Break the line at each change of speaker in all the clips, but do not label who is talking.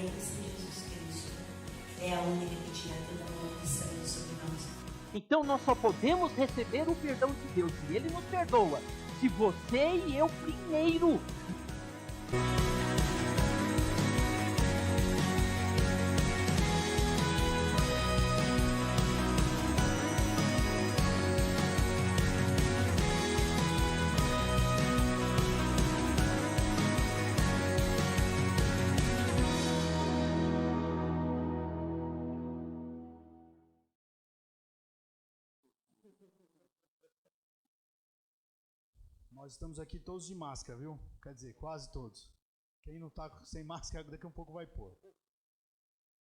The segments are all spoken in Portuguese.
Lembre-se de Jesus Cristo. É a única que tira toda a maldição sobre nós.
Então nós só podemos receber o perdão de Deus, e Ele nos perdoa, se você e eu primeiro
Nós estamos aqui todos de máscara, viu? Quer dizer, quase todos. Quem não está sem máscara, daqui a um pouco vai pôr.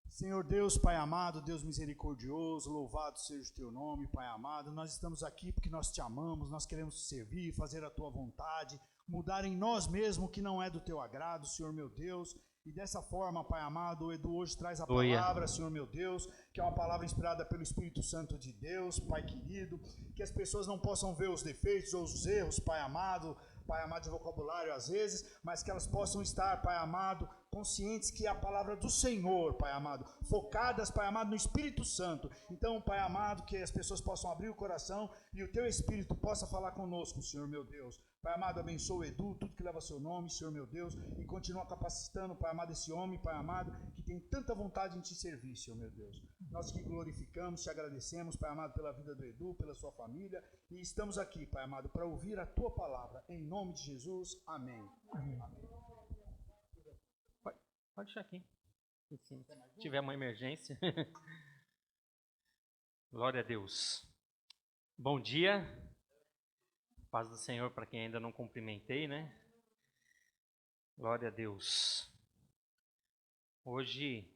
Senhor Deus, Pai amado, Deus misericordioso, louvado seja o Teu nome, Pai amado. Nós estamos aqui porque nós Te amamos, nós queremos Te servir, fazer a Tua vontade, mudar em nós mesmos o que não é do Teu agrado, Senhor meu Deus. E dessa forma, Pai amado, o Edu hoje traz a palavra, Senhor meu Deus, que é uma palavra inspirada pelo Espírito Santo de Deus, Pai querido, que as pessoas não possam ver os defeitos ou os erros, Pai amado de vocabulário às vezes, mas que elas possam estar, Pai amado, conscientes que é a palavra do Senhor, Pai amado, focadas, Pai amado, no Espírito Santo. Então, Pai amado, que as pessoas possam abrir o coração e o Teu Espírito possa falar conosco, Senhor meu Deus. Pai amado, abençoa o Edu, tudo que leva seu nome, Senhor meu Deus, e continua capacitando, Pai amado, esse homem, Pai amado, que tem tanta vontade em Te servir, Senhor meu Deus. Nós te glorificamos, Te agradecemos, Pai amado, pela vida do Edu, pela sua família, e estamos aqui, Pai amado, para ouvir a Tua palavra, em nome de Jesus, amém. Amém.
Pode deixar aqui. Se tiver uma emergência. Glória a Deus. Bom dia. Paz do Senhor para quem ainda não cumprimentei, né? Glória a Deus. Hoje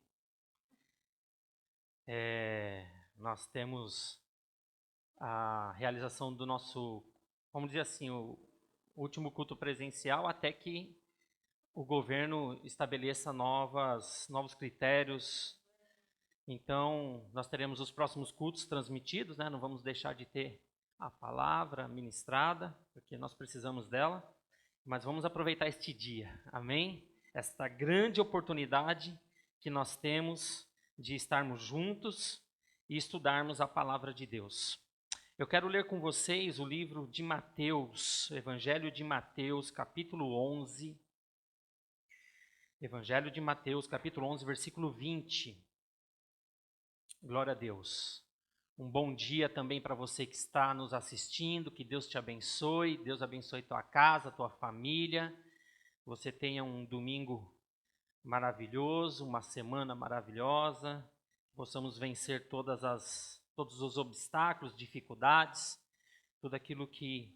nós temos a realização do nosso, vamos dizer assim, o último culto presencial, até que o governo estabeleça novos critérios. Então, nós teremos os próximos cultos transmitidos, né? Não vamos deixar de ter a palavra ministrada, porque nós precisamos dela, mas vamos aproveitar este dia, amém? Esta grande oportunidade que nós temos de estarmos juntos e estudarmos a palavra de Deus. Eu quero ler com vocês o livro de Mateus, Evangelho de Mateus, capítulo 11, Evangelho de Mateus, capítulo 11, versículo 20. Glória a Deus. Um bom dia também para você que está nos assistindo, que Deus te abençoe, Deus abençoe tua casa, tua família, você tenha um domingo maravilhoso, uma semana maravilhosa, possamos vencer todos os obstáculos, dificuldades, tudo aquilo que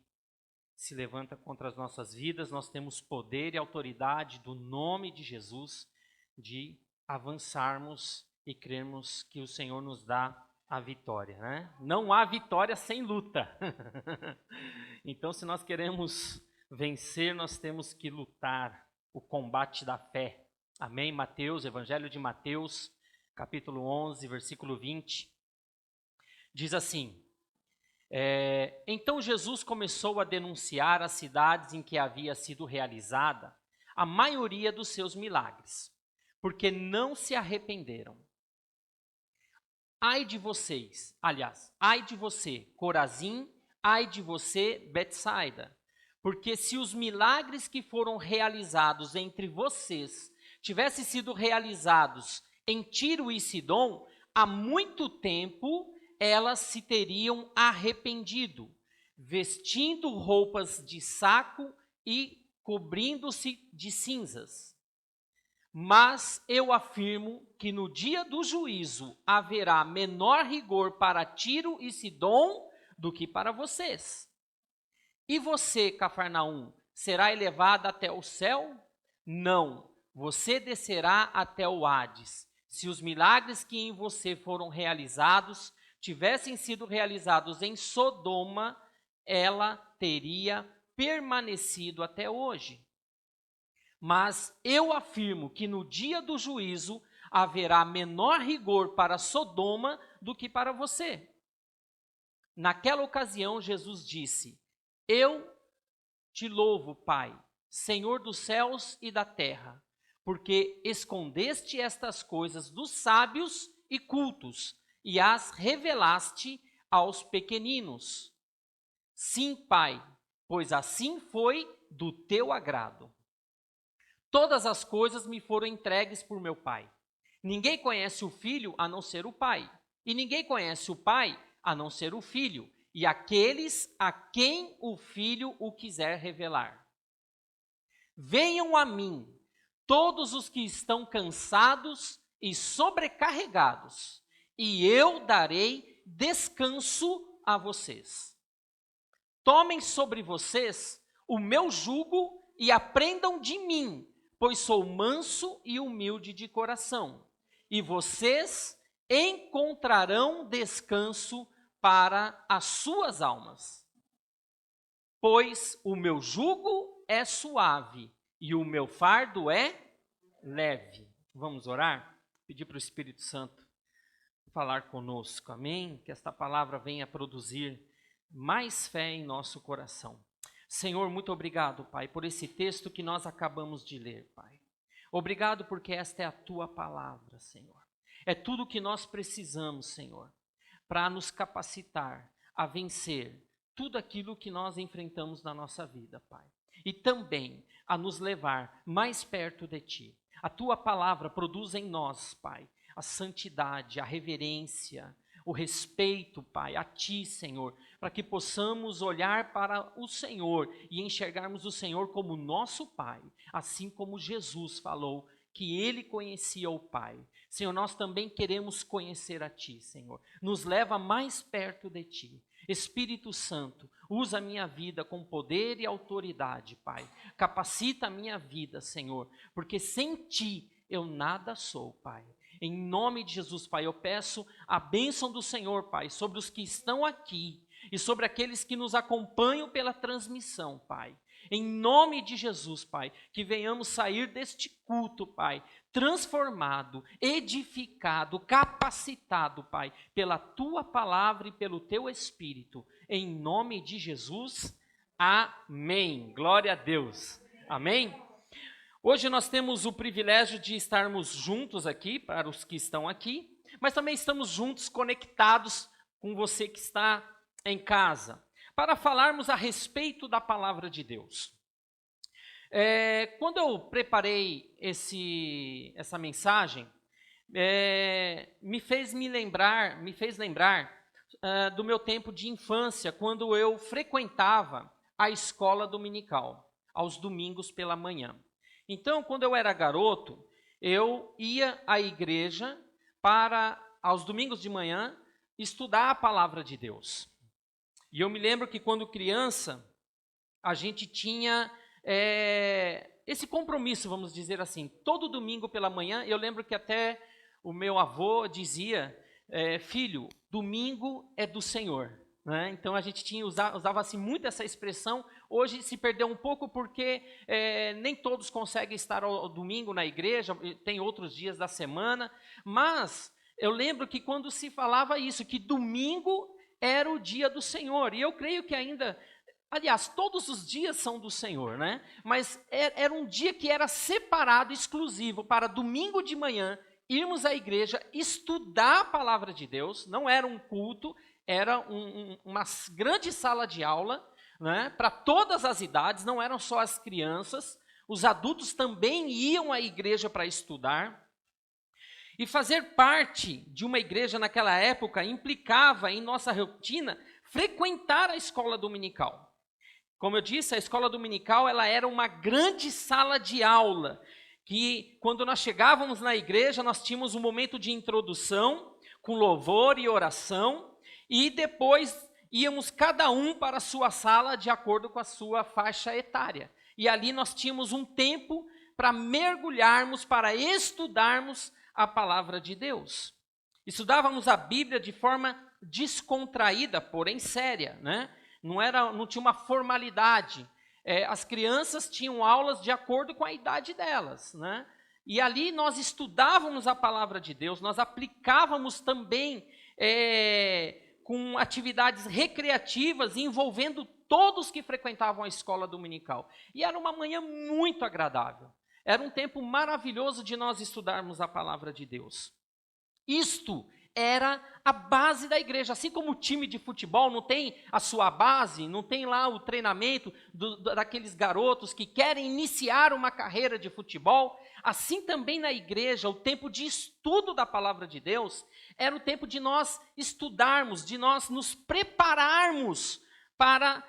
se levanta contra as nossas vidas. Nós temos poder e autoridade do nome de Jesus de avançarmos e crermos que o Senhor nos dá a vitória, né? Não há vitória sem luta. Então, se nós queremos vencer, nós temos que lutar o combate da fé. Amém? Mateus, Evangelho de Mateus, capítulo 11, versículo 20, diz assim: Então Jesus começou a denunciar as cidades em que havia sido realizada a maioria dos seus milagres, porque não se arrependeram. Ai de vocês, aliás, ai de você, Corazim, ai de você, Betsaida, porque se os milagres que foram realizados entre vocês tivessem sido realizados em Tiro e Sidom, há muito tempo elas se teriam arrependido, vestindo roupas de saco e cobrindo-se de cinzas. Mas eu afirmo que no dia do juízo haverá menor rigor para Tiro e Sidom do que para vocês. E você, Cafarnaum, será elevada até o céu? Não, você descerá até o Hades. Se os milagres que em você foram realizados tivessem sido realizados em Sodoma, ela teria permanecido até hoje. Mas eu afirmo que no dia do juízo haverá menor rigor para Sodoma do que para você. Naquela ocasião, Jesus disse: Eu te louvo, Pai, Senhor dos céus e da terra, porque escondeste estas coisas dos sábios e cultos, e as revelaste aos pequeninos. Sim, Pai, pois assim foi do teu agrado. Todas as coisas me foram entregues por meu Pai. Ninguém conhece o Filho a não ser o Pai, e ninguém conhece o Pai a não ser o Filho, e aqueles a quem o Filho o quiser revelar. Venham a mim, todos os que estão cansados e sobrecarregados, e eu darei descanso a vocês. Tomem sobre vocês o meu jugo e aprendam de mim, pois sou manso e humilde de coração, e vocês encontrarão descanso para as suas almas. Pois o meu jugo é suave e o meu fardo é leve. Vamos orar? Pedir para o Espírito Santo falar conosco, amém? Que esta palavra venha produzir mais fé em nosso coração. Senhor, muito obrigado, Pai, por esse texto que nós acabamos de ler, Pai. Obrigado porque esta é a Tua palavra, Senhor. É tudo o que nós precisamos, Senhor, para nos capacitar a vencer tudo aquilo que nós enfrentamos na nossa vida, Pai. E também a nos levar mais perto de Ti. A Tua palavra produz em nós, Pai, a santidade, a reverência, o respeito, Pai, a Ti, Senhor, para que possamos olhar para o Senhor e enxergarmos o Senhor como nosso Pai, assim como Jesus falou que Ele conhecia o Pai. Senhor, nós também queremos conhecer a Ti, Senhor. Nos leva mais perto de Ti. Espírito Santo, usa a minha vida com poder e autoridade, Pai. Capacita a minha vida, Senhor, porque sem Ti eu nada sou, Pai. Em nome de Jesus, Pai, eu peço a bênção do Senhor, Pai, sobre os que estão aqui e sobre aqueles que nos acompanham pela transmissão, Pai. Em nome de Jesus, Pai, que venhamos sair deste culto, Pai, transformado, edificado, capacitado, Pai, pela Tua palavra e pelo Teu Espírito. Em nome de Jesus, amém. Glória a Deus. Amém? Hoje nós temos o privilégio de estarmos juntos aqui, para os que estão aqui, mas também estamos juntos, conectados com você que está em casa, para falarmos a respeito da palavra de Deus. Quando eu preparei essa mensagem, me fez lembrar do meu tempo de infância, quando eu frequentava a escola dominical, aos domingos pela manhã. Então, quando eu era garoto, eu ia à igreja para, aos domingos de manhã, estudar a palavra de Deus. E eu me lembro que quando criança, a gente tinha esse compromisso, vamos dizer assim, todo domingo pela manhã. Eu lembro que até o meu avô dizia, filho, domingo é do Senhor. Né? Então a gente usava assim, muito essa expressão. Hoje se perdeu um pouco porque nem todos conseguem estar ao domingo na igreja, tem outros dias da semana, mas eu lembro que quando se falava isso, que domingo era o dia do Senhor, e eu creio que ainda, aliás, todos os dias são do Senhor, né? Mas era um dia que era separado, exclusivo, para domingo de manhã, irmos à igreja, estudar a palavra de Deus. Não era um culto, era uma grande sala de aula, né, para todas as idades, não eram só as crianças, os adultos também iam à igreja para estudar. E fazer parte de uma igreja naquela época implicava em nossa rotina frequentar a escola dominical. Como eu disse, a escola dominical ela era uma grande sala de aula, que quando nós chegávamos na igreja, nós tínhamos um momento de introdução, com louvor e oração, e depois íamos cada um para a sua sala de acordo com a sua faixa etária. E ali nós tínhamos um tempo para mergulharmos, para estudarmos a palavra de Deus. Estudávamos a Bíblia de forma descontraída, porém séria, né? Não tinha uma formalidade. As crianças tinham aulas de acordo com a idade delas, né? E ali nós estudávamos a palavra de Deus, nós aplicávamos também com atividades recreativas envolvendo todos que frequentavam a escola dominical. E era uma manhã muito agradável. era um tempo maravilhoso de nós estudarmos a palavra de Deus. Isto era a base da igreja. Assim como o time de futebol não tem a sua base, não tem lá o treinamento daqueles garotos que querem iniciar uma carreira de futebol, assim também na igreja, o tempo de estudo da palavra de Deus era o tempo de nós estudarmos, de nós nos prepararmos para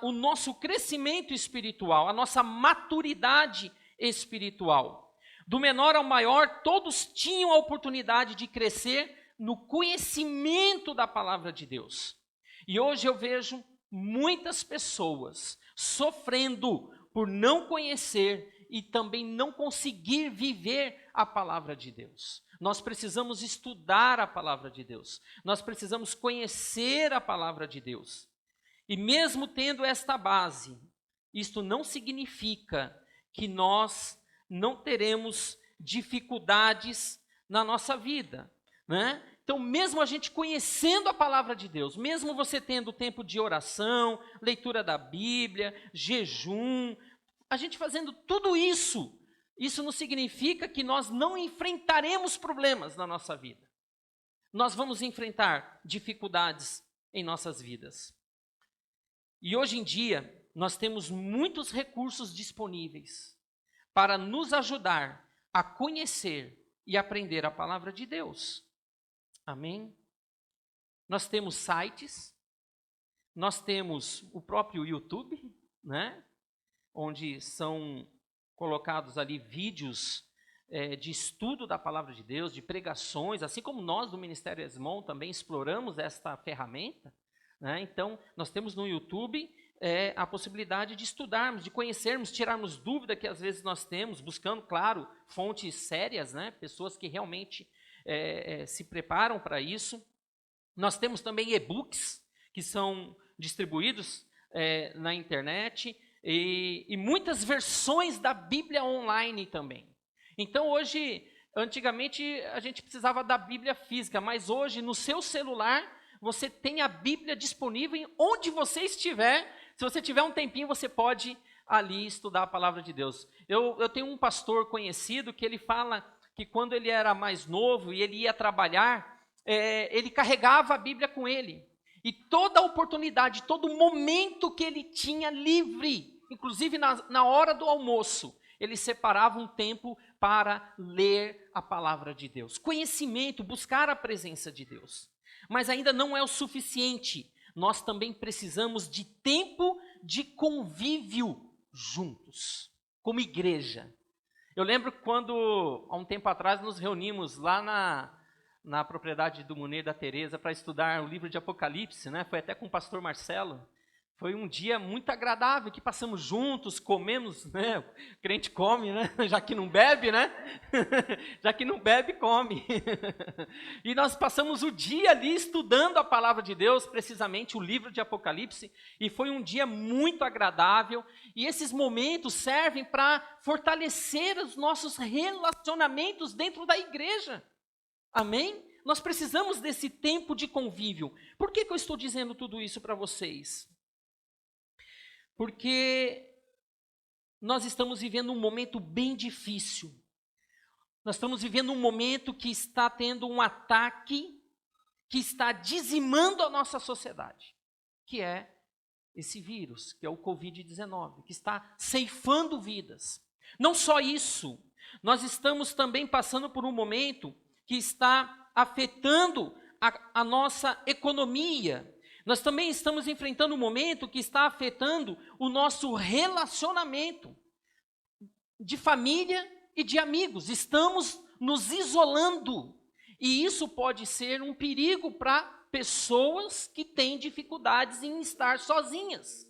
o nosso crescimento espiritual, a nossa maturidade espiritual. Do menor ao maior, todos tinham a oportunidade de crescer no conhecimento da palavra de Deus. E hoje eu vejo muitas pessoas sofrendo por não conhecer e também não conseguir viver a palavra de Deus. Nós precisamos estudar a palavra de Deus. Nós precisamos conhecer a palavra de Deus. E mesmo tendo esta base, isto não significa que nós não teremos dificuldades na nossa vida, né? Então, mesmo a gente conhecendo a palavra de Deus, mesmo você tendo tempo de oração, leitura da Bíblia, jejum, a gente fazendo tudo isso, isso não significa que nós não enfrentaremos problemas na nossa vida. Nós vamos enfrentar dificuldades em nossas vidas. E hoje em dia, nós temos muitos recursos disponíveis para nos ajudar a conhecer e aprender a palavra de Deus. Amém? Nós temos sites, nós temos o próprio YouTube, né? Onde são colocados ali vídeos de estudo da palavra de Deus, de pregações, assim como nós do Ministério Esmon também exploramos esta ferramenta, né? Então, nós temos no YouTube a possibilidade de estudarmos, de conhecermos, tirarmos dúvida que às vezes nós temos, buscando, claro, fontes sérias, né? Pessoas que realmente se preparam para isso. Nós temos também e-books que são distribuídos na internet e muitas versões da Bíblia online também. Então hoje, antigamente a gente precisava da Bíblia física, mas hoje no seu celular você tem a Bíblia disponível onde você estiver. Se você tiver um tempinho, você pode ali estudar a palavra de Deus. Eu tenho um pastor conhecido que ele fala que quando ele era mais novo e ele ia trabalhar, ele carregava a Bíblia com ele. E toda oportunidade, todo momento que ele tinha livre, inclusive na hora do almoço, ele separava um tempo para ler a palavra de Deus. Conhecimento, buscar a presença de Deus. Mas ainda não é o suficiente. Nós também precisamos de tempo de convívio juntos, como igreja. Eu lembro quando, há um tempo atrás, nos reunimos lá na propriedade do Munir da Teresa para estudar o livro de Apocalipse, né? Foi até com o pastor Marcelo. Foi um dia muito agradável, que passamos juntos, comemos, né? O crente come, né? Já que não bebe, né? Já que não bebe, come. E nós passamos o dia ali estudando a palavra de Deus, precisamente o livro de Apocalipse, e foi um dia muito agradável, e esses momentos servem para fortalecer os nossos relacionamentos dentro da igreja. Amém? Nós precisamos desse tempo de convívio. Por que eu estou dizendo tudo isso para vocês? Porque nós estamos vivendo um momento bem difícil. Nós estamos vivendo um momento que está tendo um ataque que está dizimando a nossa sociedade, que é esse vírus, que é o Covid-19, que está ceifando vidas. Não só isso, nós estamos também passando por um momento que está afetando a nossa economia. Nós também estamos enfrentando um momento que está afetando o nosso relacionamento de família e de amigos. Estamos nos isolando. E isso pode ser um perigo para pessoas que têm dificuldades em estar sozinhas.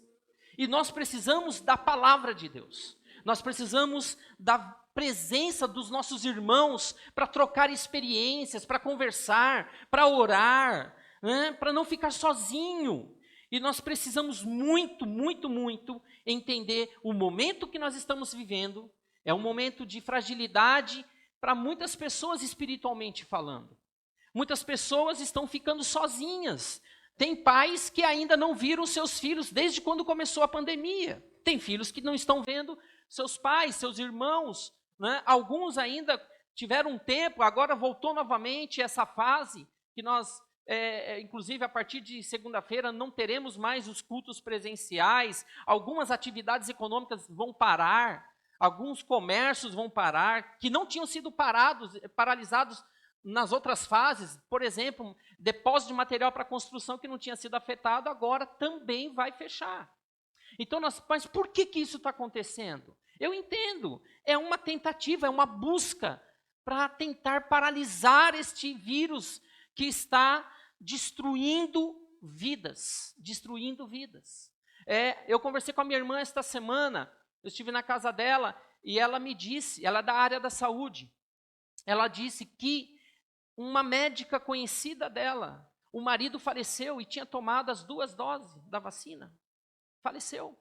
E nós precisamos da palavra de Deus. Nós precisamos da presença dos nossos irmãos para trocar experiências, para conversar, para orar, né? Para não ficar sozinho. E nós precisamos muito, muito, muito entender o momento que nós estamos vivendo. É um momento de fragilidade para muitas pessoas espiritualmente falando. Muitas pessoas estão ficando sozinhas. Tem pais que ainda não viram seus filhos desde quando começou a pandemia. Tem filhos que não estão vendo seus pais, seus irmãos, né? Alguns ainda tiveram um tempo, agora voltou novamente essa fase que nós, inclusive a partir de segunda-feira, não teremos mais os cultos presenciais, algumas atividades econômicas vão parar, alguns comércios vão parar, que não tinham sido paralisados nas outras fases. Por exemplo, depósito de material para construção que não tinha sido afetado, agora também vai fechar. Então, mas por que isso está acontecendo? Eu entendo, é uma tentativa, é uma busca para tentar paralisar este vírus que está destruindo vidas, eu conversei com a minha irmã esta semana, eu estive na casa dela e ela me disse, ela é da área da saúde, ela disse que uma médica conhecida dela, o marido faleceu e tinha tomado as 2 doses da vacina, faleceu.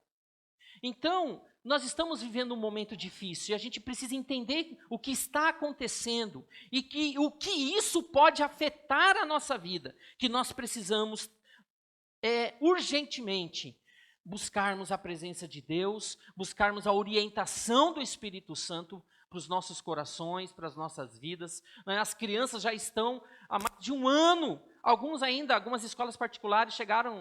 Então, nós estamos vivendo um momento difícil e a gente precisa entender o que está acontecendo e o que isso pode afetar a nossa vida, que nós precisamos urgentemente buscarmos a presença de Deus, buscarmos a orientação do Espírito Santo para os nossos corações, para as nossas vidas. As crianças já estão há mais de 1 ano, algumas escolas particulares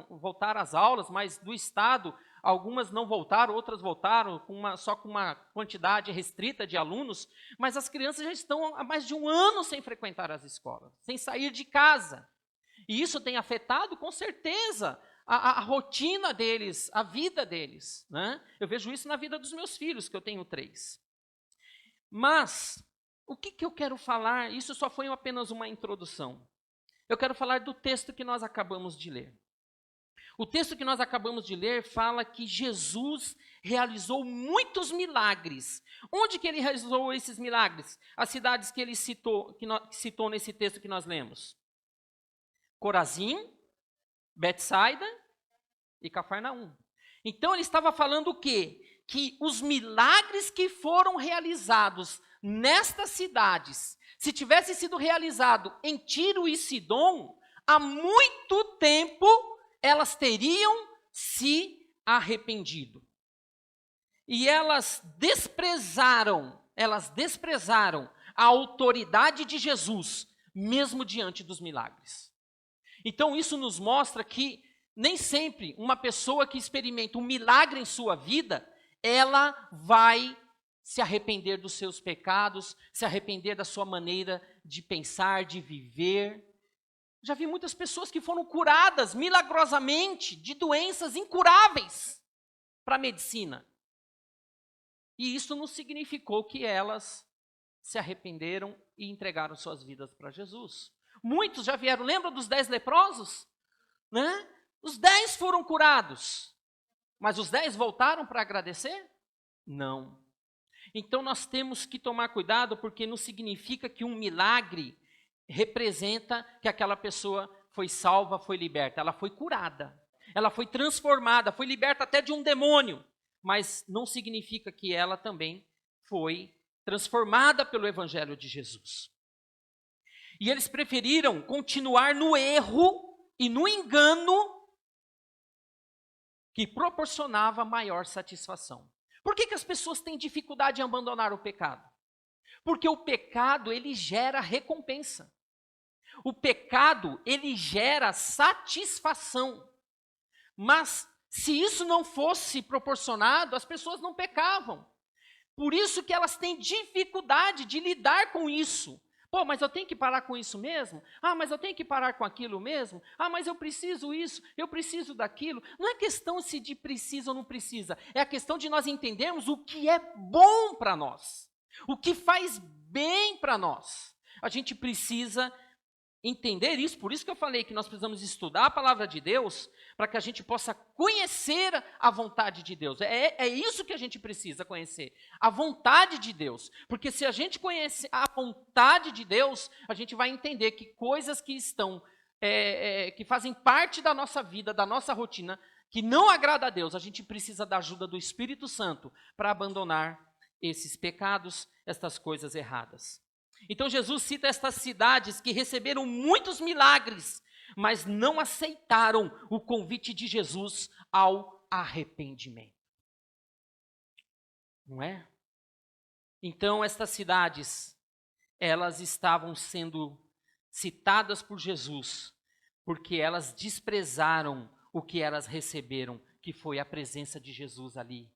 voltaram às aulas, mas do Estado, algumas não voltaram, outras voltaram só com uma quantidade restrita de alunos, mas as crianças já estão há mais de 1 ano sem frequentar as escolas, sem sair de casa. E isso tem afetado, com certeza, a rotina deles, a vida deles, né? Eu vejo isso na vida dos meus filhos, que eu tenho 3. Mas, o que eu quero falar? Isso só foi apenas uma introdução. Eu quero falar do texto que nós acabamos de ler. O texto que nós acabamos de ler fala que Jesus realizou muitos milagres. Onde que ele realizou esses milagres? As cidades que ele citou nesse texto que nós lemos. Corazim, Betsaida e Cafarnaum. Então ele estava falando o quê? Que os milagres que foram realizados nestas cidades, se tivesse sido realizado em Tiro e Sidom, há muito tempo elas teriam se arrependido. E elas desprezaram a autoridade de Jesus, mesmo diante dos milagres. Então isso nos mostra que nem sempre uma pessoa que experimenta um milagre em sua vida, ela vai se arrepender dos seus pecados, se arrepender da sua maneira de pensar, de viver. Já vi muitas pessoas que foram curadas milagrosamente de doenças incuráveis para a medicina. E isso não significou que elas se arrependeram e entregaram suas vidas para Jesus. Muitos já vieram, lembra dos 10 leprosos? Né? Os 10 foram curados, mas os 10 voltaram para agradecer? Não. Então nós temos que tomar cuidado, porque não significa que um milagre representa que aquela pessoa foi salva, foi liberta. Ela foi curada, ela foi transformada, foi liberta até de um demônio, mas não significa que ela também foi transformada pelo Evangelho de Jesus. E eles preferiram continuar no erro e no engano que proporcionava maior satisfação. Por que as pessoas têm dificuldade em abandonar o pecado? Porque o pecado, ele gera recompensa. O pecado, ele gera satisfação. Mas, se isso não fosse proporcionado, as pessoas não pecavam. Por isso que elas têm dificuldade de lidar com isso. Pô, mas eu tenho que parar com isso mesmo? Ah, mas eu tenho que parar com aquilo mesmo? Ah, mas eu preciso isso, eu preciso daquilo. Não é questão se de precisa ou não precisa. É a questão de nós entendermos o que é bom para nós. O que faz bem para nós. A gente precisa entender isso, por isso que eu falei que nós precisamos estudar a palavra de Deus, para que a gente possa conhecer a vontade de Deus. É isso que a gente precisa conhecer, a vontade de Deus. Porque se a gente conhece a vontade de Deus, a gente vai entender que coisas que estão, que fazem parte da nossa vida, da nossa rotina, que não agrada a Deus, a gente precisa da ajuda do Espírito Santo para abandonar esses pecados, estas coisas erradas. Então Jesus cita estas cidades que receberam muitos milagres, mas não aceitaram o convite de Jesus ao arrependimento. Não é? Então, estas cidades, elas estavam sendo citadas por Jesus, porque elas desprezaram o que elas receberam, que foi a presença de Jesus ali,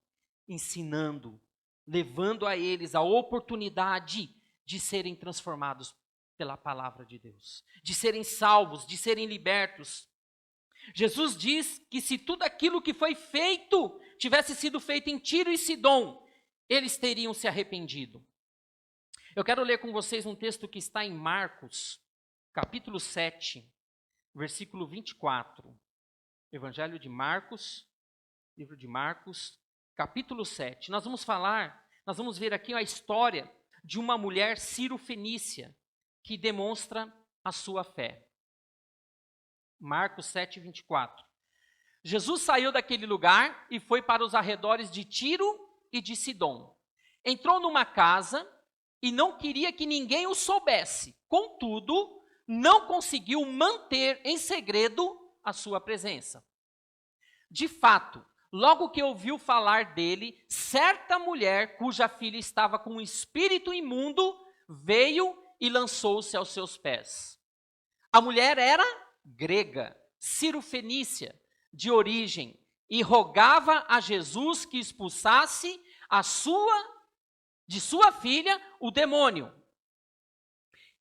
ensinando, levando a eles a oportunidade de serem transformados pela palavra de Deus, de serem salvos, de serem libertos. Jesus diz que se tudo aquilo que foi feito tivesse sido feito em Tiro e Sidom, eles teriam se arrependido. Eu quero ler com vocês um texto que está em Marcos, capítulo 7, versículo 24. Evangelho de Marcos, livro de Marcos, capítulo 7. Nós vamos ver aqui a história de uma mulher cirofenícia que demonstra a sua fé. Marcos 7, 24. Jesus saiu daquele lugar e foi para os arredores de Tiro e de Sidom. Entrou numa casa e não queria que ninguém o soubesse. Contudo, não conseguiu manter em segredo a sua presença. De fato, logo que ouviu falar dele, certa mulher cuja filha estava com um espírito imundo veio e lançou-se aos seus pés. A mulher era grega, cirofenícia de origem, e rogava a Jesus que expulsasse de sua filha o demônio.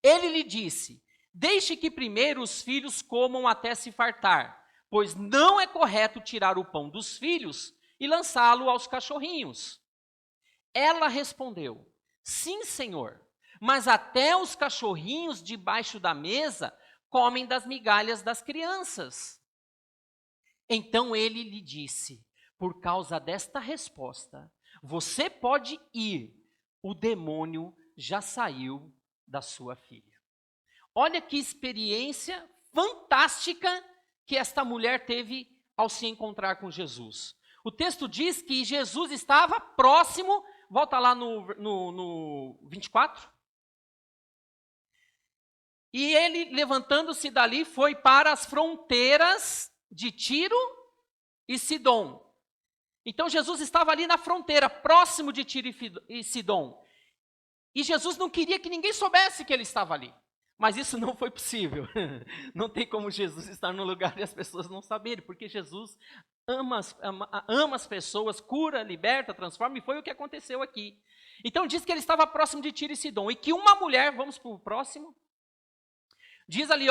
Ele lhe disse: deixe que primeiro os filhos comam até se fartar, pois não é correto tirar o pão dos filhos e lançá-lo aos cachorrinhos. Ela respondeu: sim, Senhor, mas até os cachorrinhos debaixo da mesa comem das migalhas das crianças. Então ele lhe disse: por causa desta resposta, você pode ir, o demônio já saiu da sua filha. Olha que experiência fantástica que esta mulher teve ao se encontrar com Jesus. O texto diz que Jesus estava próximo, volta lá no 24. E ele, levantando-se dali, foi para as fronteiras de Tiro e Sidom. Então Jesus estava ali na fronteira, próximo de Tiro e Sidom. E Jesus não queria que ninguém soubesse que ele estava ali. Mas isso não foi possível. Não tem como Jesus estar no lugar e as pessoas não saberem, porque Jesus ama as pessoas, cura, liberta, transforma, e foi o que aconteceu aqui. Então diz que ele estava próximo de Tiro e Sidom, e que uma mulher, vamos para o próximo, diz ali,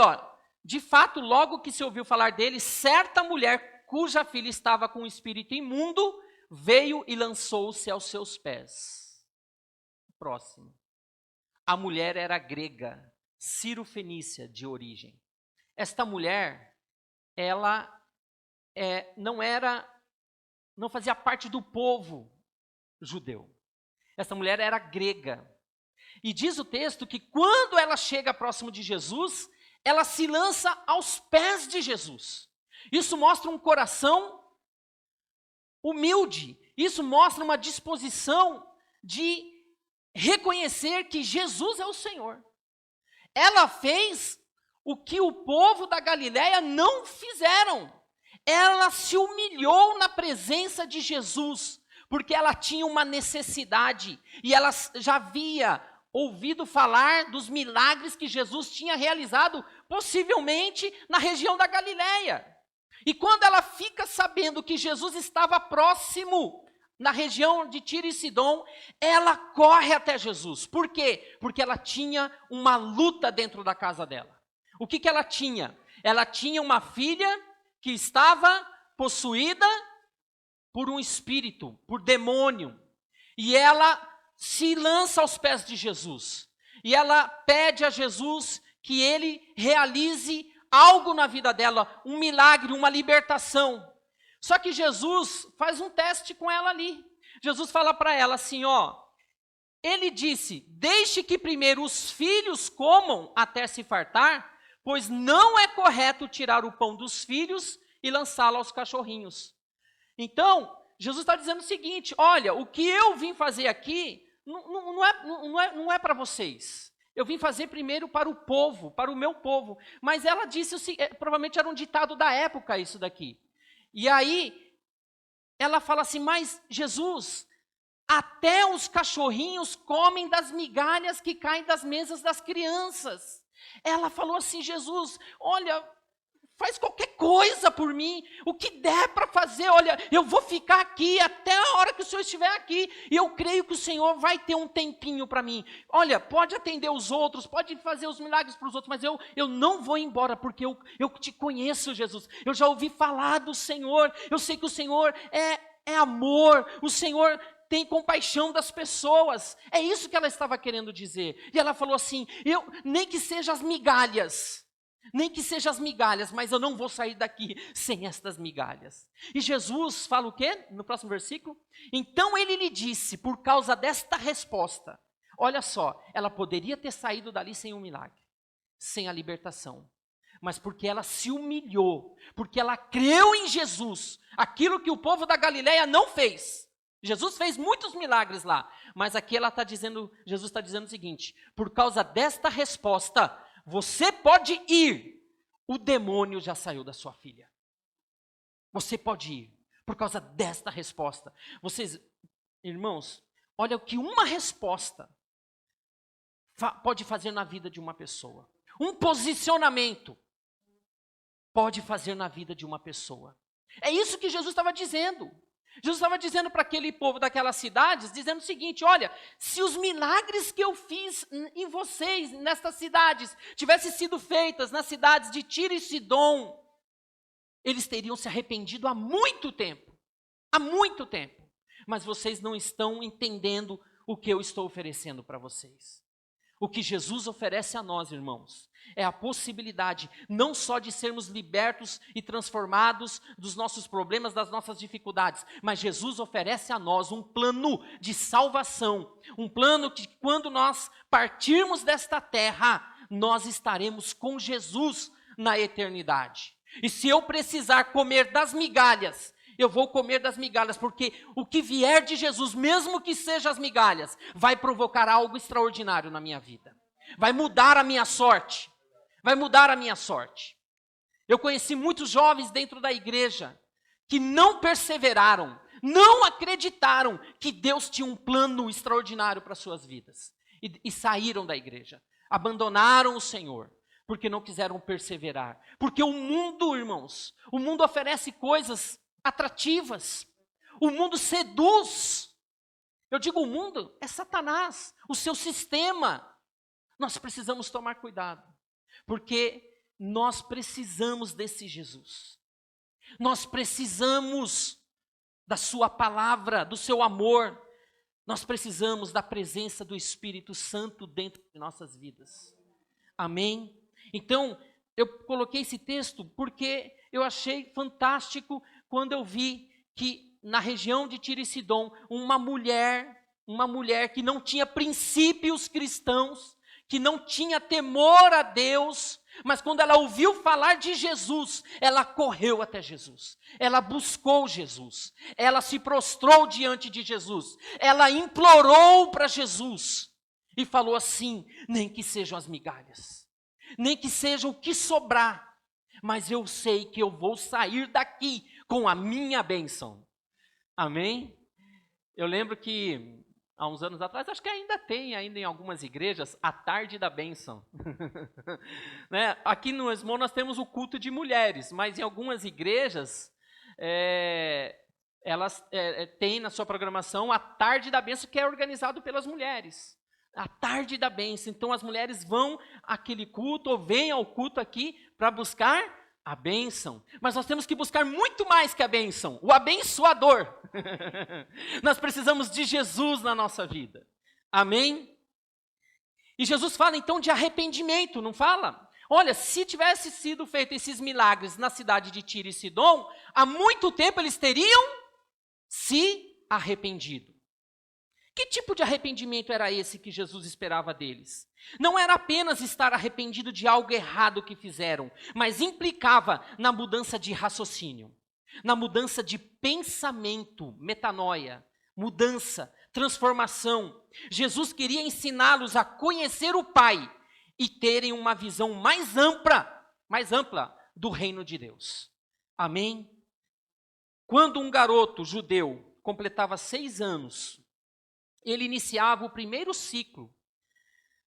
de fato, logo que se ouviu falar dele, certa mulher cuja filha estava com um espírito imundo, veio e lançou-se aos seus pés. Próximo. A mulher era grega, cirofenícia de origem. Esta mulher, ela não fazia parte do povo judeu. Esta mulher era grega. E diz o texto que quando ela chega próximo de Jesus, ela se lança aos pés de Jesus. Isso mostra um coração humilde. Isso mostra uma disposição de reconhecer que Jesus é o Senhor. Ela fez o que o povo da Galileia não fizeram. Ela se humilhou na presença de Jesus, porque ela tinha uma necessidade e ela já havia ouvido falar dos milagres que Jesus tinha realizado, possivelmente na região da Galileia. E quando ela fica sabendo que Jesus estava próximo, na região de Tiro e Sidom, ela corre até Jesus. Por quê? Porque ela tinha uma luta dentro da casa dela. O que ela tinha? Ela tinha uma filha que estava possuída por um espírito, por demônio. E ela se lança aos pés de Jesus. E ela pede a Jesus que ele realize algo na vida dela, um milagre, uma libertação. Só que Jesus faz um teste com ela ali. Jesus fala para ela assim, ele disse, deixe que primeiro os filhos comam até se fartar, pois não é correto tirar o pão dos filhos e lançá-lo aos cachorrinhos. Então, Jesus está dizendo o seguinte, olha, o que eu vim fazer aqui não é para vocês. Eu vim fazer primeiro para o povo, para o meu povo. Mas ela disse, provavelmente era um ditado da época isso daqui. E aí, ela fala assim, mas Jesus, Até os cachorrinhos comem das migalhas que caem das mesas das crianças. Ela falou assim, Jesus, olha, faz qualquer coisa por mim, o que der para fazer, olha, eu vou ficar aqui até a hora que o Senhor estiver aqui, e eu creio que o Senhor vai ter um tempinho para mim. Olha, pode atender os outros, pode fazer os milagres para os outros, mas eu não vou embora, porque eu te conheço, Jesus, eu já ouvi falar do Senhor, eu sei que o Senhor é amor, o Senhor tem compaixão das pessoas. É isso que ela estava querendo dizer. E ela falou assim, nem que seja as migalhas, mas eu não vou sair daqui sem estas migalhas. E Jesus fala o quê? No próximo versículo. Então ele lhe disse, por causa desta resposta, olha só, ela poderia ter saído dali sem um milagre, sem a libertação. Mas porque ela se humilhou, porque ela creu em Jesus, aquilo que o povo da Galileia não fez. Jesus fez muitos milagres lá, mas aqui Jesus está dizendo o seguinte, por causa desta resposta, você pode ir, o demônio já saiu da sua filha. Você pode ir, por causa desta resposta. Vocês, irmãos, olha o que uma resposta pode fazer na vida de uma pessoa. Um posicionamento pode fazer na vida de uma pessoa. É isso que Jesus estava dizendo. Jesus estava dizendo para aquele povo daquelas cidades, dizendo o seguinte, olha, se os milagres que eu fiz em vocês, nestas cidades, tivessem sido feitas nas cidades de Tiro e Sidom, eles teriam se arrependido há muito tempo, mas vocês não estão entendendo o que eu estou oferecendo para vocês. O que Jesus oferece a nós, irmãos, é a possibilidade não só de sermos libertos e transformados dos nossos problemas, das nossas dificuldades, mas Jesus oferece a nós um plano de salvação, um plano que quando nós partirmos desta terra, nós estaremos com Jesus na eternidade. E se eu precisar comer das migalhas, eu vou comer das migalhas, porque o que vier de Jesus, mesmo que seja as migalhas, vai provocar algo extraordinário na minha vida. Vai mudar a minha sorte. Eu conheci muitos jovens dentro da igreja que não perseveraram, não acreditaram que Deus tinha um plano extraordinário para suas vidas. E saíram da igreja, abandonaram o Senhor, porque não quiseram perseverar. Porque o mundo, irmãos, o mundo oferece coisas atrativas, o mundo seduz. Eu digo o mundo, é Satanás, o seu sistema. Nós precisamos tomar cuidado, porque nós precisamos desse Jesus. Nós precisamos da sua palavra, do seu amor. Nós precisamos da presença do Espírito Santo dentro de nossas vidas. Amém? Então, eu coloquei esse texto porque eu achei fantástico quando eu vi que na região de Tiro e Sidom, uma mulher que não tinha princípios cristãos, que não tinha temor a Deus, mas quando ela ouviu falar de Jesus, ela correu até Jesus, ela buscou Jesus, ela se prostrou diante de Jesus, ela implorou para Jesus e falou assim, nem que sejam as migalhas, nem que seja o que sobrar, mas eu sei que eu vou sair daqui com a minha bênção. Amém? Eu lembro que há uns anos atrás, acho que ainda tem em algumas igrejas, a tarde da bênção. Né? Aqui no Esmo nós temos o culto de mulheres, mas em algumas igrejas, elas têm na sua programação a tarde da bênção, que é organizado pelas mulheres. A tarde da bênção. Então as mulheres vão àquele culto, ou vêm ao culto aqui para buscar a bênção. Mas nós temos que buscar muito mais que a bênção, o abençoador. Nós precisamos de Jesus na nossa vida. Amém? E Jesus fala então de arrependimento, não fala? Olha, se tivesse sido feito esses milagres na cidade de Tiro e Sidom, há muito tempo eles teriam se arrependido. Que tipo de arrependimento era esse que Jesus esperava deles? Não era apenas estar arrependido de algo errado que fizeram, mas implicava na mudança de raciocínio, na mudança de pensamento, metanoia, mudança, transformação. Jesus queria ensiná-los a conhecer o Pai e terem uma visão mais ampla do reino de Deus. Amém? Quando um garoto judeu completava 6 anos, ele iniciava o primeiro ciclo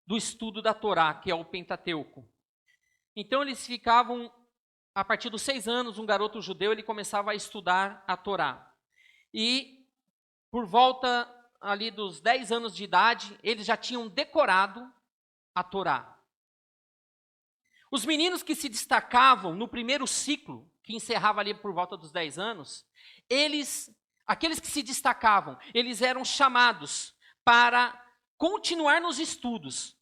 do estudo da Torá, que é o Pentateuco. Então eles ficavam, a partir dos 6 anos, um garoto judeu, ele começava a estudar a Torá. E por volta ali dos 10 anos de idade, eles já tinham decorado a Torá. Os meninos que se destacavam no primeiro ciclo, que encerrava ali por volta dos 10 anos, aqueles que se destacavam, eles eram chamados para continuar nos estudos,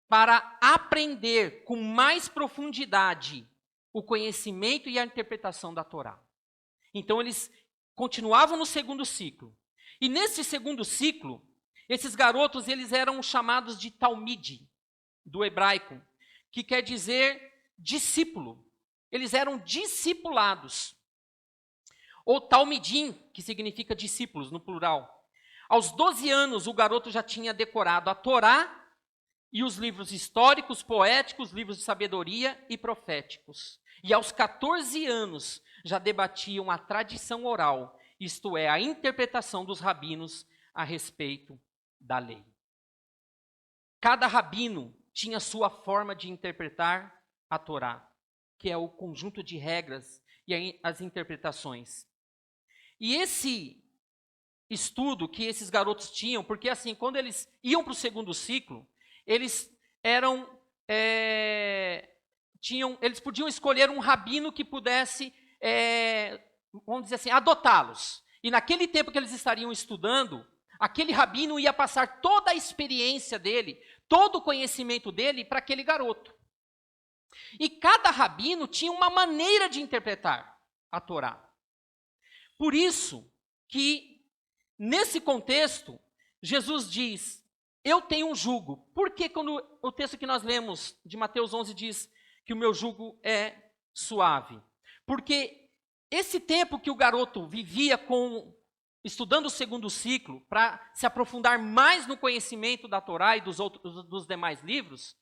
para aprender com mais profundidade o conhecimento e a interpretação da Torá. Então eles continuavam no segundo ciclo. E nesse segundo ciclo, esses garotos eles eram chamados de talmide, do hebraico, que quer dizer discípulo. Eles eram discipulados. Ou talmidim, que significa discípulos, no plural. Aos 12 anos, o garoto já tinha decorado a Torá e os livros históricos, poéticos, livros de sabedoria e proféticos. E aos 14 anos, já debatiam a tradição oral, isto é, a interpretação dos rabinos a respeito da lei. Cada rabino tinha sua forma de interpretar a Torá, que é o conjunto de regras e as interpretações. E esse estudo que esses garotos tinham, porque assim, quando eles iam para o segundo ciclo, eles eles podiam escolher um rabino que pudesse, vamos dizer assim, adotá-los. E naquele tempo que eles estariam estudando, aquele rabino ia passar toda a experiência dele, todo o conhecimento dele para aquele garoto. E cada rabino tinha uma maneira de interpretar a Torá. Por isso que, nesse contexto, Jesus diz, eu tenho um jugo. Por que quando o texto que nós lemos de Mateus 11 diz que o meu jugo é suave? Porque esse tempo que o garoto vivia estudando o segundo ciclo, para se aprofundar mais no conhecimento da Torá e dos demais livros,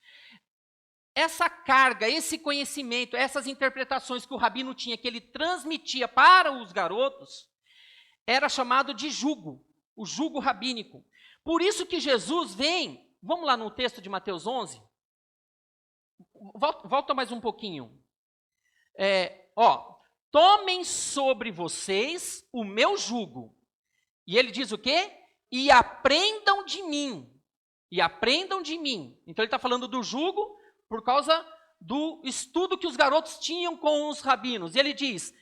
essa carga, esse conhecimento, essas interpretações que o rabino tinha, que ele transmitia para os garotos, era chamado de jugo, o jugo rabínico. Por isso que Jesus vem, vamos lá no texto de Mateus 11, volta mais um pouquinho. Tomem sobre vocês o meu jugo. E ele diz o quê? E aprendam de mim. E aprendam de mim. Então ele está falando do jugo por causa do estudo que os garotos tinham com os rabinos. E ele diz,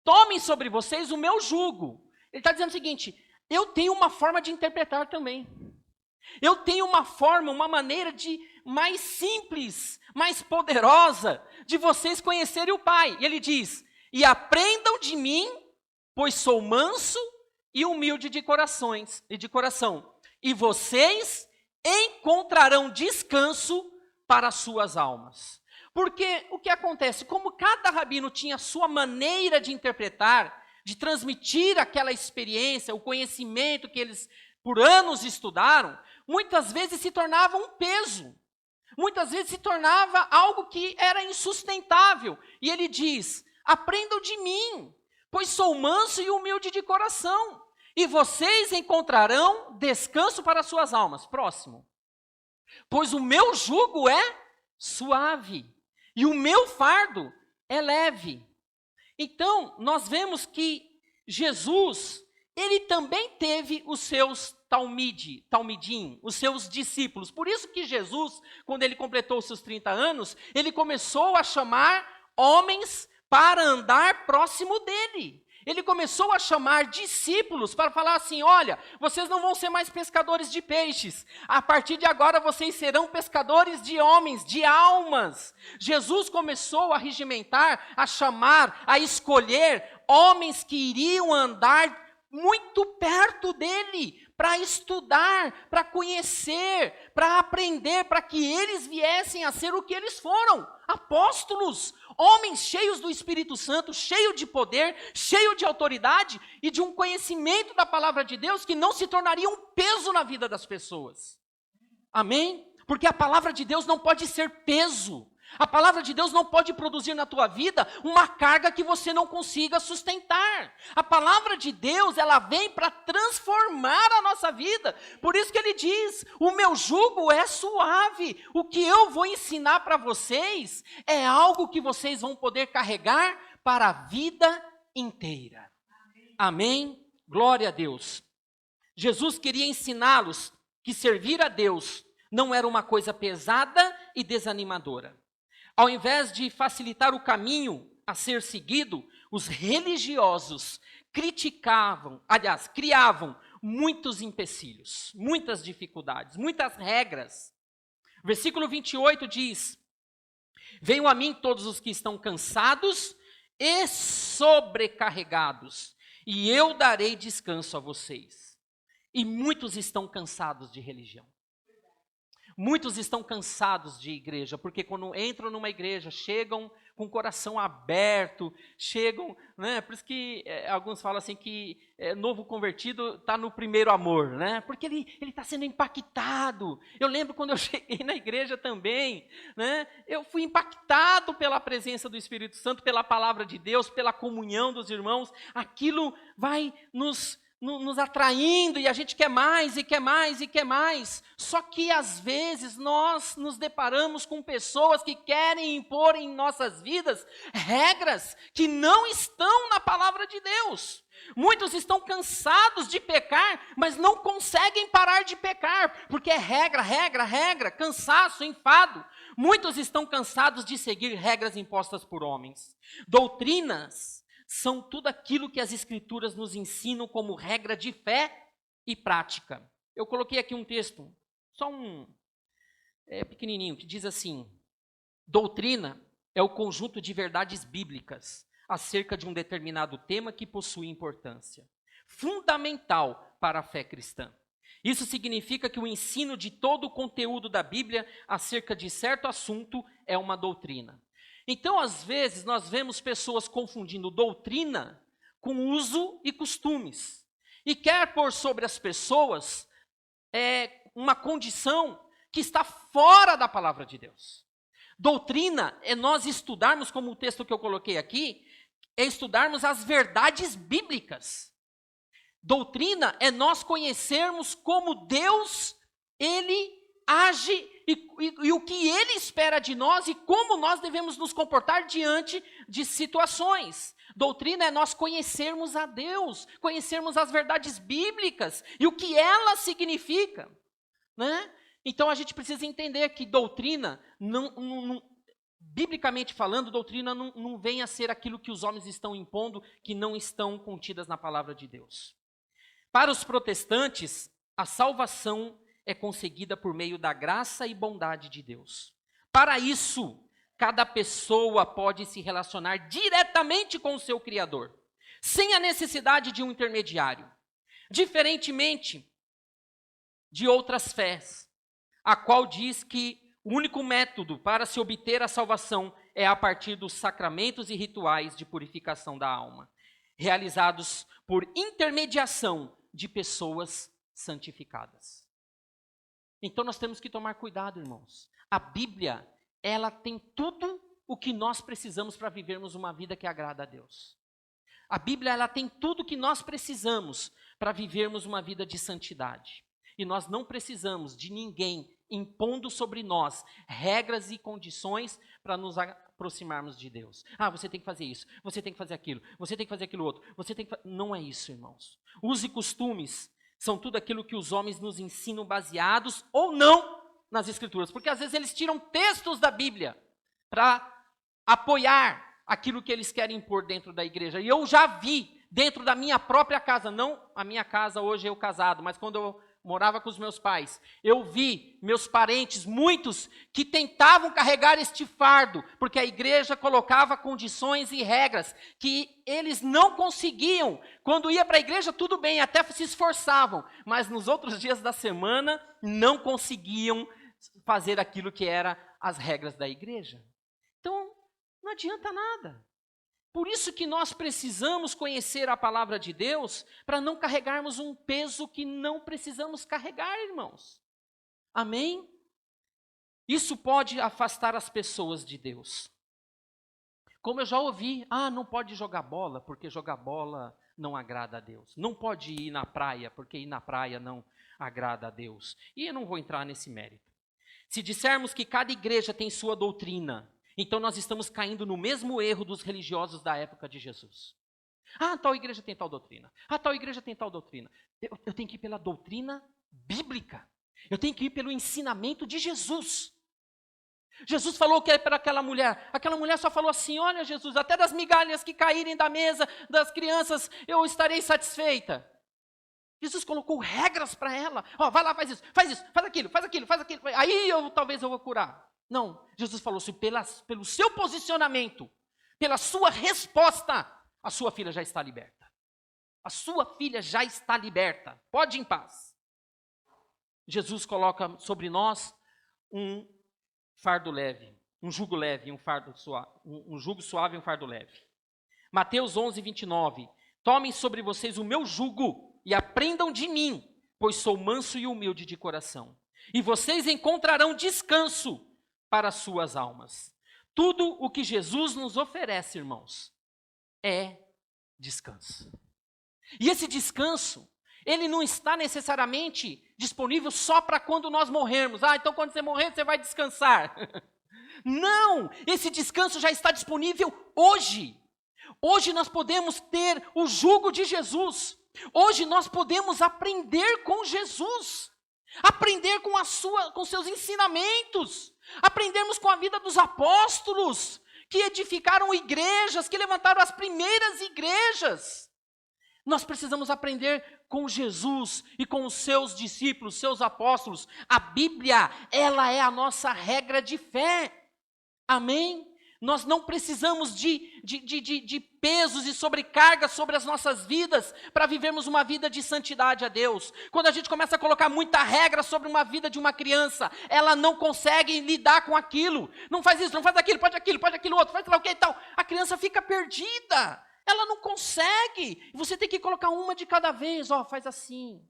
tomem sobre vocês o meu jugo. Ele está dizendo o seguinte, eu tenho uma forma de interpretar também. Eu tenho uma forma, uma maneira mais simples, mais poderosa, de vocês conhecerem o Pai. E ele diz, e aprendam de mim, pois sou manso e humilde de coração. E vocês encontrarão descanso para as suas almas. Porque o que acontece? Como cada rabino tinha a sua maneira de interpretar, de transmitir aquela experiência, o conhecimento que eles por anos estudaram, muitas vezes se tornava um peso. Muitas vezes se tornava algo que era insustentável. E ele diz, aprendam de mim, pois sou manso e humilde de coração. E vocês encontrarão descanso para as suas almas. Próximo. Pois o meu jugo é suave e o meu fardo é leve. Então, nós vemos que Jesus, ele também teve os seus talmidim, os seus discípulos. Por isso que Jesus, quando ele completou os seus 30 anos, ele começou a chamar homens para andar próximo dele. Ele começou a chamar discípulos para falar assim, olha, vocês não vão ser mais pescadores de peixes. A partir de agora vocês serão pescadores de homens, de almas. Jesus começou a regimentar, a chamar, a escolher homens que iriam andar muito perto dele, para estudar, para conhecer, para aprender, para que eles viessem a ser o que eles foram, apóstolos, homens cheios do Espírito Santo, cheios de poder, cheios de autoridade e de um conhecimento da palavra de Deus que não se tornaria um peso na vida das pessoas. Amém? Porque a palavra de Deus não pode ser peso. A palavra de Deus não pode produzir na tua vida uma carga que você não consiga sustentar. A palavra de Deus, ela vem para transformar a nossa vida. Por isso que ele diz, o meu jugo é suave. O que eu vou ensinar para vocês é algo que vocês vão poder carregar para a vida inteira. Amém? Glória a Deus. Jesus queria ensiná-los que servir a Deus não era uma coisa pesada e desanimadora. Ao invés de facilitar o caminho a ser seguido, os religiosos criavam muitos empecilhos, muitas dificuldades, muitas regras. Versículo 28 diz: venham a mim todos os que estão cansados e sobrecarregados, e eu darei descanso a vocês. E muitos estão cansados de religião. Muitos estão cansados de igreja, porque quando entram numa igreja, chegam com o coração aberto, chegam, né? Por isso que alguns falam assim que novo convertido está no primeiro amor, né? Porque ele está sendo impactado. Eu lembro quando eu cheguei na igreja também, né? Eu fui impactado pela presença do Espírito Santo, pela palavra de Deus, pela comunhão dos irmãos. Aquilo vai nos atraindo e a gente quer mais e quer mais e quer mais. Só que às vezes nós nos deparamos com pessoas que querem impor em nossas vidas regras que não estão na palavra de Deus. Muitos estão cansados de pecar, mas não conseguem parar de pecar, porque é regra, cansaço, enfado. Muitos estão cansados de seguir regras impostas por homens. Doutrinas são tudo aquilo que as Escrituras nos ensinam como regra de fé e prática. Eu coloquei aqui um texto, só pequenininho, que diz assim: doutrina é o conjunto de verdades bíblicas acerca de um determinado tema que possui importância fundamental para a fé cristã. Isso significa que o ensino de todo o conteúdo da Bíblia acerca de certo assunto é uma doutrina. Então, às vezes, nós vemos pessoas confundindo doutrina com uso e costumes. E quer pôr sobre as pessoas uma condição que está fora da palavra de Deus. Doutrina é nós estudarmos, como o texto que eu coloquei aqui, é estudarmos as verdades bíblicas. Doutrina é nós conhecermos como Deus, Ele age e o que Ele espera de nós e como nós devemos nos comportar diante de situações. Doutrina é nós conhecermos a Deus, conhecermos as verdades bíblicas e o que elas significam, né? Então a gente precisa entender que doutrina, biblicamente falando, doutrina não vem a ser aquilo que os homens estão impondo, que não estão contidas na palavra de Deus. Para os protestantes, a salvação é conseguida por meio da graça e bondade de Deus. Para isso, cada pessoa pode se relacionar diretamente com o seu Criador, sem a necessidade de um intermediário. Diferentemente de outras fés, a qual diz que o único método para se obter a salvação é a partir dos sacramentos e rituais de purificação da alma, realizados por intermediação de pessoas santificadas. Então nós temos que tomar cuidado, irmãos. A Bíblia, ela tem tudo o que nós precisamos para vivermos uma vida que agrada a Deus. A Bíblia, ela tem tudo o que nós precisamos para vivermos uma vida de santidade. E nós não precisamos de ninguém impondo sobre nós regras e condições para nos aproximarmos de Deus. Ah, você tem que fazer isso, você tem que fazer aquilo, você tem que fazer aquilo outro, você tem que Não é isso, irmãos. Usos e costumes são tudo aquilo que os homens nos ensinam baseados ou não nas Escrituras. Porque às vezes eles tiram textos da Bíblia para apoiar aquilo que eles querem impor dentro da igreja. E eu já vi dentro da minha própria casa, não a minha casa hoje eu casado, mas quando eu morava com os meus pais, eu vi meus parentes, muitos, que tentavam carregar este fardo, porque a igreja colocava condições e regras que eles não conseguiam. Quando ia para a igreja, tudo bem, até se esforçavam, mas nos outros dias da semana, não conseguiam fazer aquilo que eram as regras da igreja. Então, não adianta nada. Por isso que nós precisamos conhecer a palavra de Deus para não carregarmos um peso que não precisamos carregar, irmãos. Amém? Isso pode afastar as pessoas de Deus. Como eu já ouvi, não pode jogar bola, porque jogar bola não agrada a Deus. Não pode ir na praia, porque ir na praia não agrada a Deus. E eu não vou entrar nesse mérito. Se dissermos que cada igreja tem sua doutrina, então nós estamos caindo no mesmo erro dos religiosos da época de Jesus. Tal igreja tem tal doutrina. Tal igreja tem tal doutrina. Eu tenho que ir pela doutrina bíblica. Eu tenho que ir pelo ensinamento de Jesus. Jesus falou que é para aquela mulher. Aquela mulher só falou assim: olha, Jesus, até das migalhas que caírem da mesa das crianças, eu estarei satisfeita. Jesus colocou regras para ela. Vai lá, faz isso, faz aquilo. Aí talvez eu vou curar. Não, Jesus falou assim: pelo seu posicionamento, pela sua resposta, a sua filha já está liberta. A sua filha já está liberta. Pode ir em paz. Jesus coloca sobre nós um fardo leve, um jugo leve, um jugo suave e um fardo leve. Mateus 11, 29. Tomem sobre vocês o meu jugo e aprendam de mim, pois sou manso e humilde de coração. E vocês encontrarão descanso para as suas almas. Tudo o que Jesus nos oferece, irmãos, é descanso. E esse descanso, ele não está necessariamente disponível só para quando nós morrermos. Então quando você morrer, você vai descansar. Não, esse descanso já está disponível hoje. Hoje nós podemos ter o jugo de Jesus. Hoje nós podemos aprender com Jesus. Aprender com seus ensinamentos. Aprendermos com a vida dos apóstolos, que edificaram igrejas, que levantaram as primeiras igrejas. Nós precisamos aprender com Jesus e com os seus discípulos, seus apóstolos. A Bíblia, ela é a nossa regra de fé. Amém? Nós não precisamos de pesos e sobrecargas sobre as nossas vidas para vivermos uma vida de santidade a Deus. Quando a gente começa a colocar muita regra sobre uma vida de uma criança, ela não consegue lidar com aquilo. Não faz isso, não faz aquilo, pode aquilo outro, faz lá o que e tal. A criança fica perdida. Ela não consegue. Você tem que colocar uma de cada vez. Faz assim,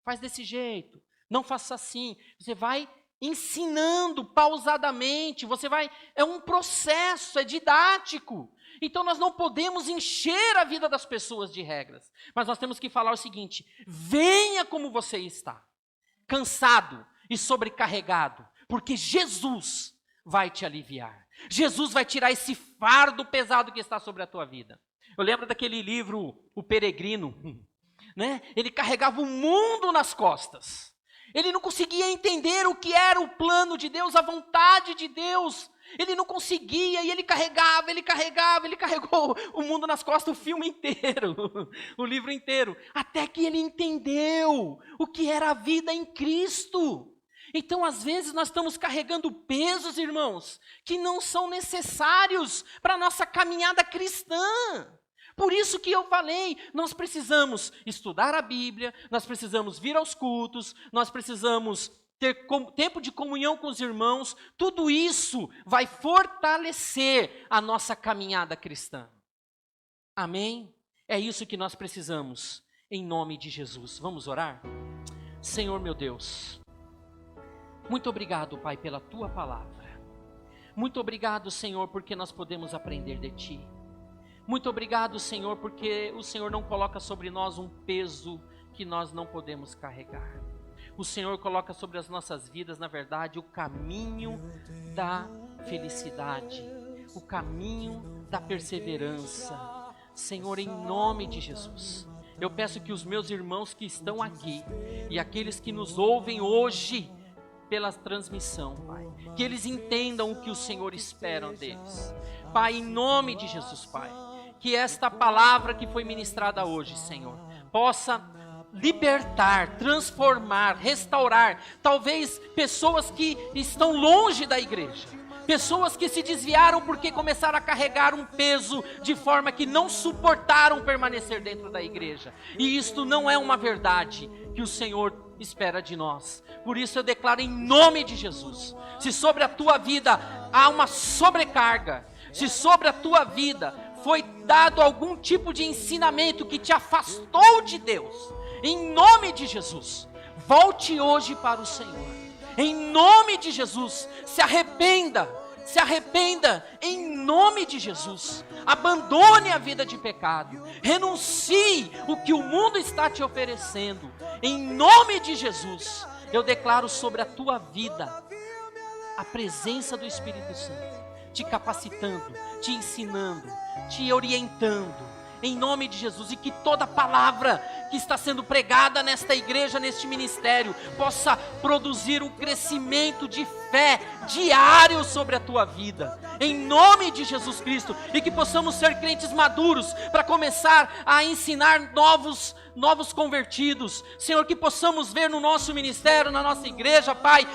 faz desse jeito, não faça assim. Você vai ensinando pausadamente, é um processo, é didático. Então nós não podemos encher a vida das pessoas de regras, mas nós temos que falar o seguinte: venha como você está, cansado e sobrecarregado, porque Jesus vai te aliviar. Jesus vai tirar esse fardo pesado que está sobre a tua vida. Eu lembro daquele livro, O Peregrino, né? Ele carregava o mundo nas costas. Ele não conseguia entender o que era o plano de Deus, a vontade de Deus. Ele não conseguia, e ele carregou o mundo nas costas, o filme inteiro, o livro inteiro, até que ele entendeu o que era a vida em Cristo. Então, às vezes, nós estamos carregando pesos, irmãos, que não são necessários para a nossa caminhada cristã. Por isso que eu falei, nós precisamos estudar a Bíblia, nós precisamos vir aos cultos, nós precisamos ter tempo de comunhão com os irmãos. Tudo isso vai fortalecer a nossa caminhada cristã. Amém? É isso que nós precisamos, em nome de Jesus. Vamos orar? Senhor meu Deus, muito obrigado, Pai, pela Tua palavra. Muito obrigado, Senhor, porque nós podemos aprender de Ti. Muito obrigado, Senhor, porque o Senhor não coloca sobre nós um peso que nós não podemos carregar. O Senhor coloca sobre as nossas vidas, na verdade, o caminho da felicidade, o caminho da perseverança. Senhor, em nome de Jesus, eu peço que os meus irmãos que estão aqui e aqueles que nos ouvem hoje pela transmissão, Pai, que eles entendam o que o Senhor espera deles. Pai, em nome de Jesus, Pai, que esta palavra que foi ministrada hoje, Senhor, possa libertar, transformar, restaurar, talvez pessoas que estão longe da igreja, pessoas que se desviaram porque começaram a carregar um peso de forma que não suportaram permanecer dentro da igreja. E isto não é uma verdade que o Senhor espera de nós. Por isso eu declaro em nome de Jesus, se sobre a tua vida há uma sobrecarga, se sobre a tua vida foi dado algum tipo de ensinamento que te afastou de Deus, em nome de Jesus, volte hoje para o Senhor. Em nome de Jesus, se arrependa em nome de Jesus. Abandone a vida de pecado, renuncie o que o mundo está te oferecendo. Em nome de Jesus, eu declaro sobre a tua vida a presença do Espírito Santo, te capacitando, te ensinando, te orientando, em nome de Jesus, e que toda palavra que está sendo pregada nesta igreja, neste ministério, possa produzir um crescimento de fé diário sobre a tua vida, em nome de Jesus Cristo, e que possamos ser crentes maduros, para começar a ensinar novos convertidos, Senhor, que possamos ver no nosso ministério, na nossa igreja, Pai,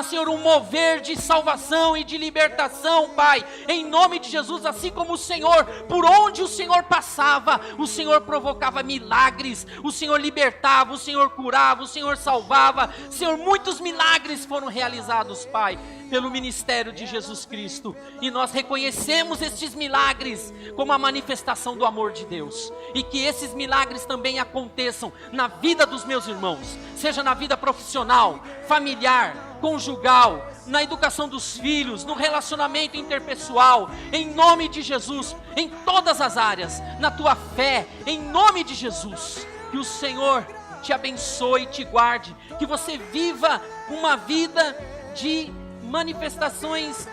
Senhor, um mover de salvação e de libertação, Pai, em nome de Jesus, assim como o Senhor, por onde o Senhor passava, o Senhor provocava milagres, o Senhor libertava, o Senhor curava, o Senhor salvava, Senhor, muitos milagres foram realizados, Pai, pelo ministério de Jesus Cristo, e nós reconhecemos estes milagres como a manifestação do amor de Deus, e que esses milagres também aconteçam na vida dos meus irmãos, seja na vida profissional, familiar, conjugal, na educação dos filhos, no relacionamento interpessoal, em nome de Jesus, em todas as áreas, na tua fé, em nome de Jesus, que o Senhor te abençoe e te guarde, que você viva uma vida de manifestações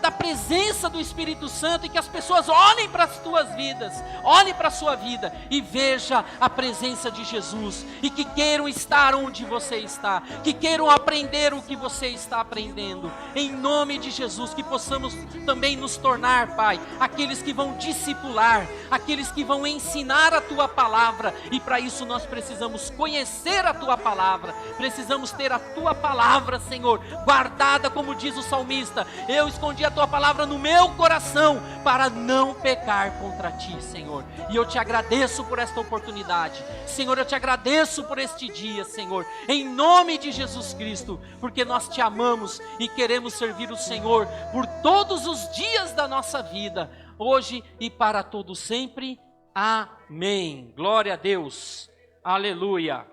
da presença do Espírito Santo, e que as pessoas olhem para as tuas vidas, olhem para a sua vida e vejam a presença de Jesus, e que queiram estar onde você está, que queiram aprender o que você está aprendendo, em nome de Jesus, que possamos também nos tornar, Pai, aqueles que vão discipular, aqueles que vão ensinar a tua palavra, e para isso nós precisamos conhecer a tua palavra, precisamos ter a tua palavra, Senhor, guardada, como diz o salmista: eu escondi a tua palavra no meu coração, para não pecar contra ti, Senhor. E eu te agradeço por esta oportunidade, Senhor, eu te agradeço por este dia, Senhor, em nome de Jesus Cristo, porque nós te amamos e queremos servir o Senhor por todos os dias da nossa vida, hoje e para todo sempre. Amém. Glória a Deus. Aleluia.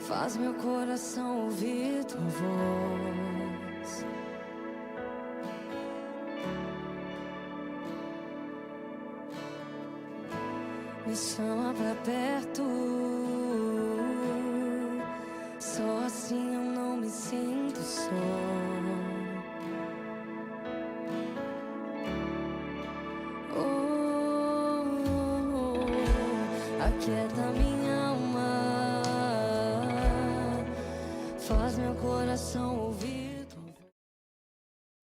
Faz meu coração ouvir tua voz. Me chama pra perto. Só assim eu não me sinto só. Aquieta minha alma, faz meu coração ouvir.